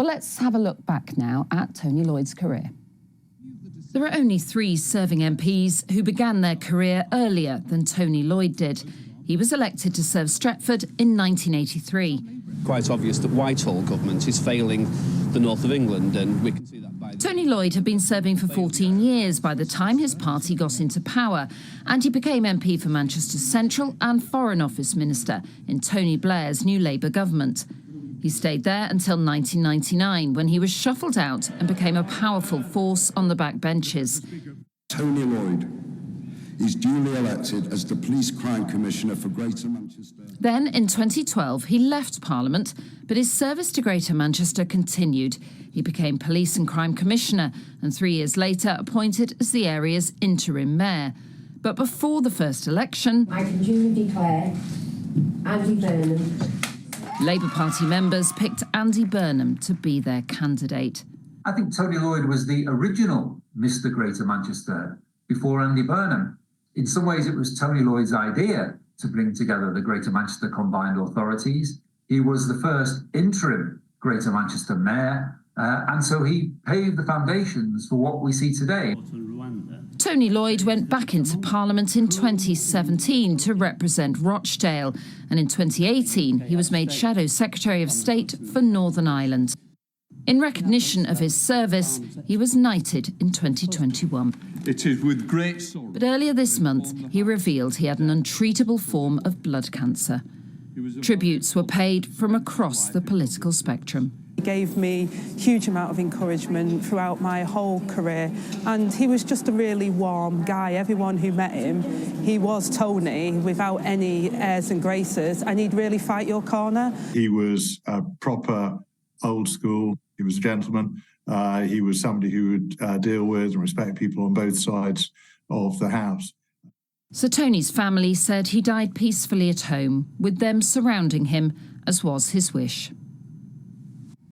Well, let's have a look back now at Tony Lloyd's career. There are only 3 serving MPs who began their career earlier than Tony Lloyd did. He was elected to serve Stretford in 1983. Quite obvious that Whitehall government is failing the north of England, and we can see that by... Tony Lloyd had been serving for 14 years by the time his party got into power, and he became MP for Manchester Central and Foreign Office Minister in Tony Blair's new Labour government. He stayed there until 1999, when he was shuffled out and became a powerful force on the backbenches. Tony Lloyd is duly elected as the Police Crime Commissioner for Greater Manchester. Then, in 2012, he left Parliament, but his service to Greater Manchester continued. He became Police and Crime Commissioner and 3 years later appointed as the area's interim mayor. But before the first election, I can duly declare Andy Burnham. Labour Party members picked Andy Burnham to be their candidate. I think Tony Lloyd was the original Mr. Greater Manchester before Andy Burnham. In some ways, it was Tony Lloyd's idea to bring together the Greater Manchester Combined Authorities. He was the first interim Greater Manchester mayor, and so he paved the foundations for what we see today. Tony Lloyd went back into Parliament in 2017 to represent Rochdale, and in 2018 he was made Shadow Secretary of State for Northern Ireland. In recognition of his service, he was knighted in 2021. It is with great sorrow. But earlier this month, he revealed he had an untreatable form of blood cancer. Tributes were paid from across the political spectrum. He gave me a huge amount of encouragement throughout my whole career, and he was just a really warm guy. Everyone who met him, he was Tony without any airs and graces, and he'd really fight your corner. He was a proper old school. He was a gentleman. He was somebody who would deal with and respect people on both sides of the house. So Tony's family said he died peacefully at home, with them surrounding him, as was his wish.